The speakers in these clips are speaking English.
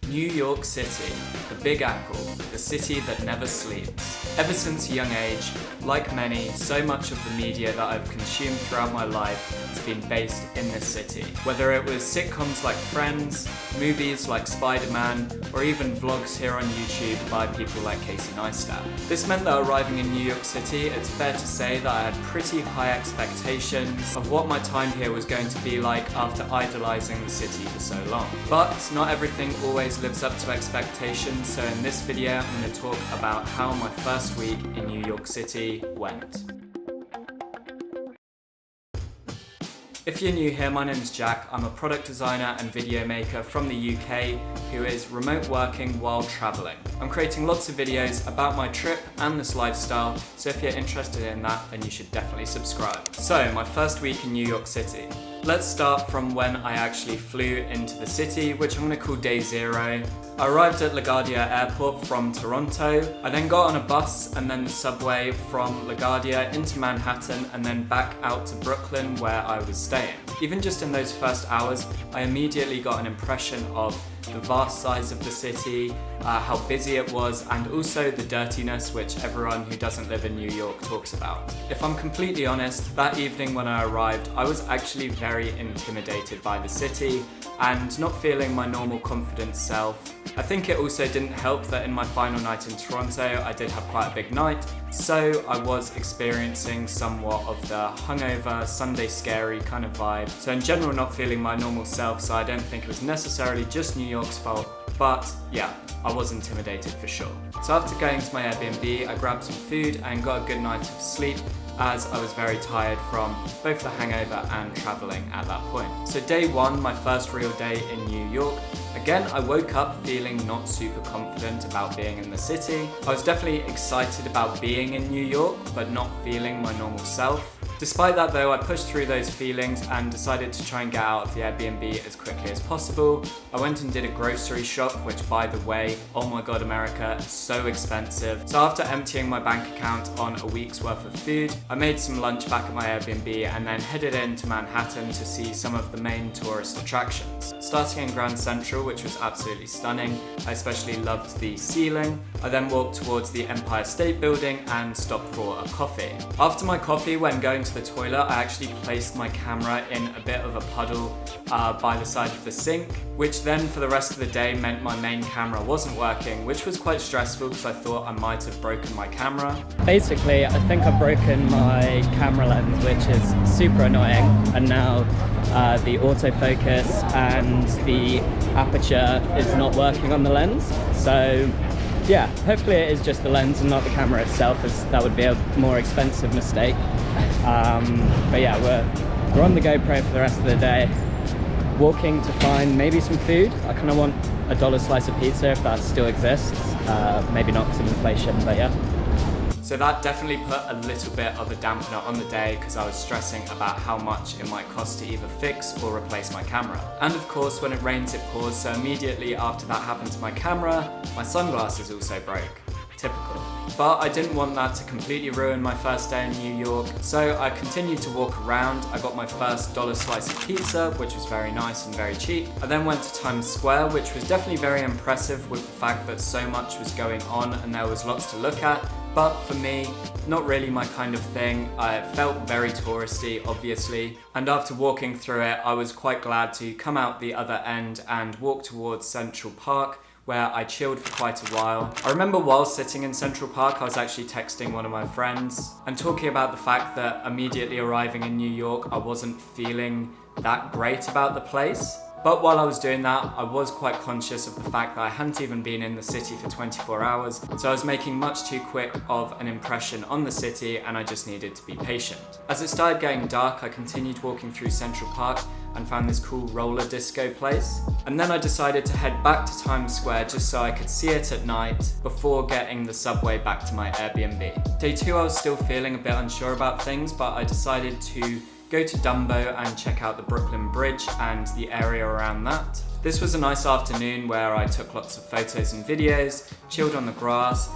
New York City, the Big Apple, the city that never sleeps. Ever since a young age, like many, so much of the media that I've consumed throughout my life has been based in this city. Whether it was sitcoms like Friends, movies like Spider-Man, or even vlogs here on YouTube by people like Casey Neistat. This meant that arriving in New York City, it's fair to say that I had pretty high expectations of what my time here was going to be like after idolizing the city for so long. But not everything always lives up to expectations, so in this video I'm going to talk about how my first week in New York City went. If you're new here, my name is Jack. I'm a product designer and video maker from the UK who is remote working while traveling. I'm creating lots of videos about my trip and this lifestyle, so if you're interested in that, then you should definitely subscribe. So, my first week in New York City. Let's start from when I actually flew into the city, which I'm going to call day 0. I arrived at LaGuardia Airport from Toronto. I then got on a bus and then the subway from LaGuardia into Manhattan and then back out to Brooklyn where I was staying. Even just in those first hours, I immediately got an impression of the vast size of the city, how busy it was, and also the dirtiness which everyone who doesn't live in New York talks about. If I'm completely honest, that evening when I arrived, I was actually very intimidated by the city and not feeling my normal confident self. I think it also didn't help that in my final night in Toronto, I did have quite a big night, so I was experiencing somewhat of the hungover, Sunday scary kind of vibe. So in general, not feeling my normal self, so I don't think it was necessarily just New York's fault, but yeah, I was intimidated for sure. So after going to my Airbnb, I grabbed some food and got a good night of sleep, as I was very tired from both the hangover and traveling at that point. So day 1, my first real day in New York. Again, I woke up feeling not super confident about being in the city. I was definitely excited about being in New York, but not feeling my normal self. Despite that though, I pushed through those feelings and decided to try and get out of the Airbnb as quickly as possible. I went and did a grocery shop, which by the way, oh my god America, so expensive. So after emptying my bank account on a week's worth of food, I made some lunch back at my Airbnb and then headed into Manhattan to see some of the main tourist attractions. Starting in Grand Central, which was absolutely stunning. I especially loved the ceiling. I then walked towards the Empire State Building and stopped for a coffee. After my coffee, when going to the toilet, I actually placed my camera in a bit of a puddle by the side of the sink, which then for the rest of the day meant my main camera wasn't working, which was quite stressful because I thought I might have broken my camera. Basically, I think I've broken my camera lens, which is super annoying, and now the autofocus and the aperture is not working on the lens. So yeah, hopefully it is just the lens and not the camera itself, as that would be a more expensive mistake. But yeah, we're on the GoPro for the rest of the day, walking to find maybe some food. I kind of want a $1 slice of pizza if that still exists. Maybe not because of inflation, but yeah. So that definitely put a little bit of a dampener on the day because I was stressing about how much it might cost to either fix or replace my camera. And of course, when it rains, it pours, so immediately after that happened to my camera, my sunglasses also broke. Typical. But I didn't want that to completely ruin my first day in New York, so I continued to walk around. I got my first $1 slice of pizza, which was very nice and very cheap. I then went to Times Square, which was definitely very impressive with the fact that so much was going on and there was lots to look at. But for me, not really my kind of thing. I felt very touristy, obviously. And after walking through it, I was quite glad to come out the other end and walk towards Central Park, where I chilled for quite a while. I remember while sitting in Central Park, I was actually texting one of my friends and talking about the fact that immediately arriving in New York, I wasn't feeling that great about the place. But while I was doing that, I was quite conscious of the fact that I hadn't even been in the city for 24 hours, so I was making much too quick of an impression on the city and I just needed to be patient. As it started getting dark, I continued walking through Central Park and found this cool roller disco place. And then I decided to head back to Times Square just so I could see it at night before getting the subway back to my Airbnb. Day 2, I was still feeling a bit unsure about things, but I decided to go to Dumbo and check out the Brooklyn Bridge and the area around that. This was a nice afternoon where I took lots of photos and videos, chilled on the grass,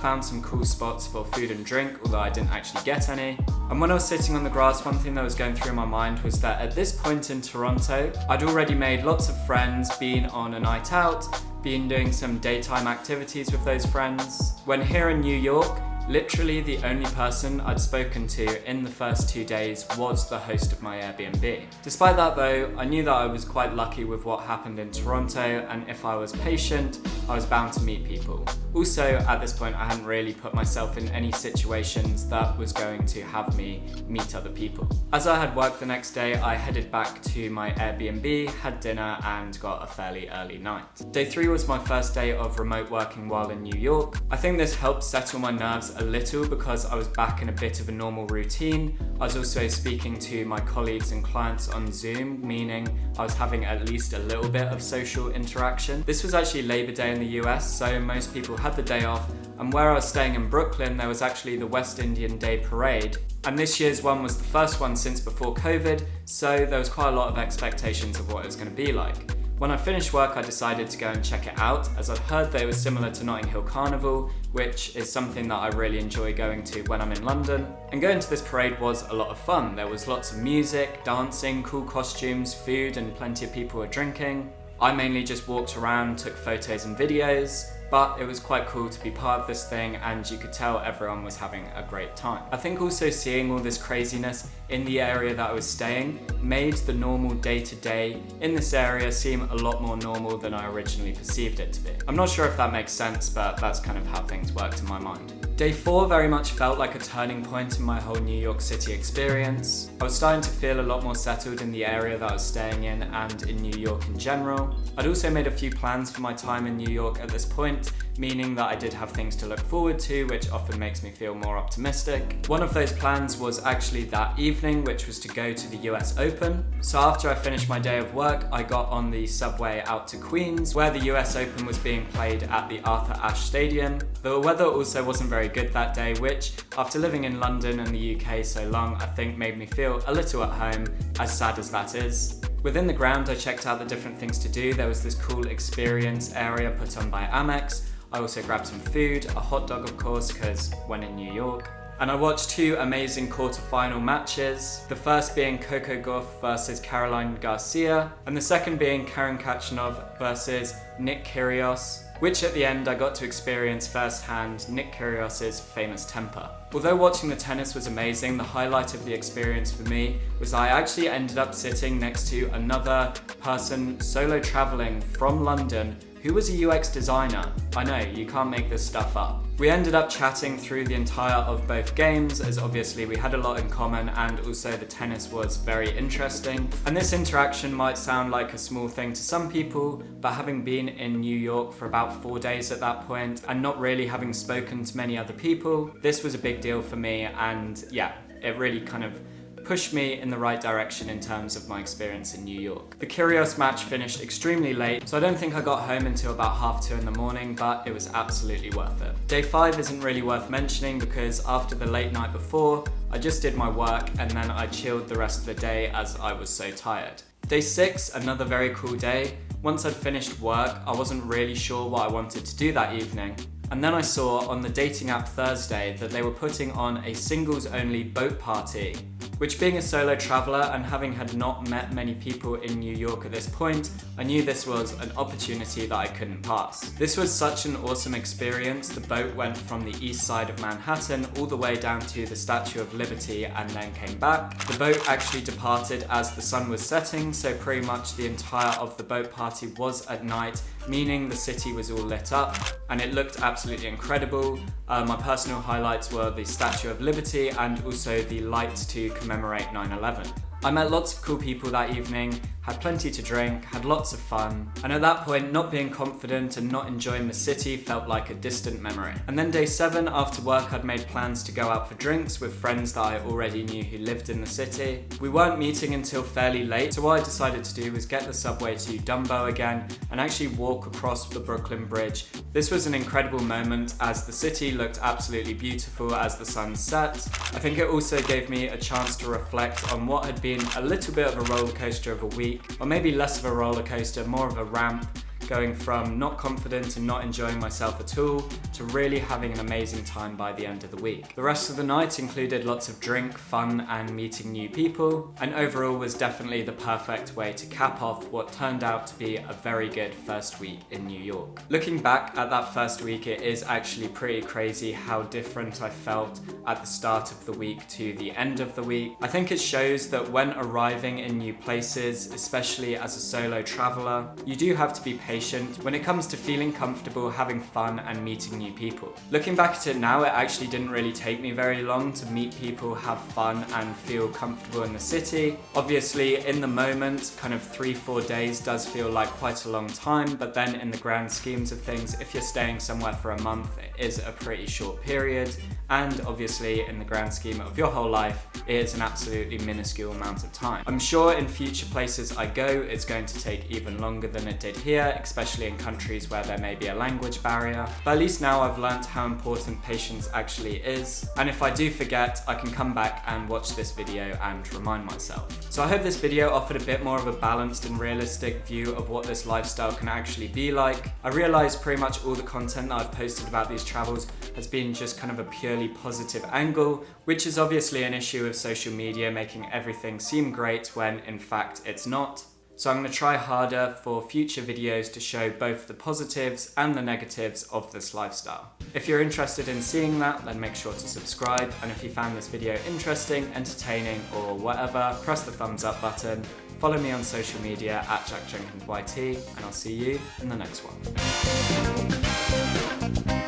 found some cool spots for food and drink, although I didn't actually get any. And when I was sitting on the grass, one thing that was going through my mind was that at this point in Toronto, I'd already made lots of friends, been on a night out, been doing some daytime activities with those friends. When here in New York, literally the only person I'd spoken to in the first 2 days was the host of my Airbnb. Despite that though, I knew that I was quite lucky with what happened in Toronto, and if I was patient, I was bound to meet people. Also, at this point, I hadn't really put myself in any situations that was going to have me meet other people. As I had work the next day, I headed back to my Airbnb, had dinner, and got a fairly early night. Day 3 was my first day of remote working while in New York. I think this helped settle my nerves a little because I was back in a bit of a normal routine. I was also speaking to my colleagues and clients on Zoom, meaning I was having at least a little bit of social interaction. This was actually Labor Day in the US, so most people had the day off, and where I was staying in Brooklyn, there was actually the West Indian Day Parade. And this year's one was the first one since before COVID, so there was quite a lot of expectations of what it was going to be like. When I finished work, I decided to go and check it out, as I'd heard that it was similar to Notting Hill Carnival, which is something that I really enjoy going to when I'm in London. And going to this parade was a lot of fun. There was lots of music, dancing, cool costumes, food, and plenty of people were drinking. I mainly just walked around, took photos and videos, but it was quite cool to be part of this thing, and you could tell everyone was having a great time. I think also seeing all this craziness in the area that I was staying made the normal day-to-day in this area seem a lot more normal than I originally perceived it to be. I'm not sure if that makes sense, but that's kind of how things worked in my mind. Day 4 very much felt like a turning point in my whole New York City experience. I was starting to feel a lot more settled in the area that I was staying in and in New York in general. I'd also made a few plans for my time in New York at this point, meaning that I did have things to look forward to, which often makes me feel more optimistic. One of those plans was actually that evening, which was to go to the US Open. So after I finished my day of work, I got on the subway out to Queens, where the US Open was being played at the Arthur Ashe Stadium. The weather also wasn't very good that day, which, after living in London and the UK so long, I think made me feel a little at home, as sad as that is. Within the ground, I checked out the different things to do. There was this cool experience area put on by Amex. I also grabbed some food, a hot dog of course, because when in New York. And I watched 2 amazing quarter-final matches, the first being Coco Gauff versus Caroline Garcia, and the second being Karen Khachanov versus Nick Kyrgios, which at the end I got to experience firsthand Nick Kyrgios' famous temper. Although watching the tennis was amazing, the highlight of the experience for me was I actually ended up sitting next to another person solo traveling from London who was a UX designer. I know, you can't make this stuff up. We ended up chatting through the entire of both games, as obviously we had a lot in common, and also the tennis was very interesting. And this interaction might sound like a small thing to some people, but having been in New York for about 4 days at that point, and not really having spoken to many other people, this was a big deal for me, and yeah, it really kind of pushed me in the right direction in terms of my experience in New York. The Kyrgios match finished extremely late, so I don't think I got home until about 2:30 in the morning, but it was absolutely worth it. Day 5 isn't really worth mentioning because after the late night before, I just did my work and then I chilled the rest of the day as I was so tired. Day 6, another very cool day. Once I'd finished work, I wasn't really sure what I wanted to do that evening. And then I saw on the dating app Thursday that they were putting on a singles only boat party, which, being a solo traveller and having had not met many people in New York at this point, I knew this was an opportunity that I couldn't pass. This was such an awesome experience. The boat went from the east side of Manhattan all the way down to the Statue of Liberty and then came back. The boat actually departed as the sun was setting, so pretty much the entire of the boat party was at night, meaning the city was all lit up and it looked absolutely incredible. My personal highlights were the Statue of Liberty and also the lights to commemorate 9/11. I met lots of cool people that evening, had plenty to drink, had lots of fun, and at that point, not being confident and not enjoying the city felt like a distant memory. And then day 7, after work, I'd made plans to go out for drinks with friends that I already knew who lived in the city. We weren't meeting until fairly late, so what I decided to do was get the subway to Dumbo again and actually walk across the Brooklyn Bridge. This was an incredible moment as the city looked absolutely beautiful as the sun set. I think it also gave me a chance to reflect on what had been a little bit of a roller coaster of a week, or maybe less of a roller coaster, more of a ramp, going from not confident and not enjoying myself at all to really having an amazing time by the end of the week. The rest of the night included lots of drink, fun, and meeting new people, and overall was definitely the perfect way to cap off what turned out to be a very good first week in New York. Looking back at that first week, it is actually pretty crazy how different I felt at the start of the week to the end of the week. I think it shows that when arriving in new places, especially as a solo traveler, you do have to be patient when it comes to feeling comfortable, having fun, and meeting new people. Looking back at it now, it actually didn't really take me very long to meet people, have fun, and feel comfortable in the city. Obviously, in the moment, kind of 3-4 days does feel like quite a long time, but then in the grand schemes of things, if you're staying somewhere for a month, it is a pretty short period, and obviously in the grand scheme of your whole life, it is an absolutely minuscule amount of time. I'm sure in future places I go, it's going to take even longer than it did here, especially in countries where there may be a language barrier, but at least now I've learned how important patience actually is, and if I do forget, I can come back and watch this video and remind myself. So I hope this video offered a bit more of a balanced and realistic view of what this lifestyle can actually be like. I realised pretty much all the content that I've posted about these travels has been just kind of a purely positive angle, which is obviously an issue of social media making everything seem great when in fact it's not. So I'm going to try harder for future videos to show both the positives and the negatives of this lifestyle. If you're interested in seeing that, then make sure to subscribe, and if you found this video interesting, entertaining, or whatever, press the thumbs up button. Follow me on social media at jackjenkinsyt, and I'll see you in the next one.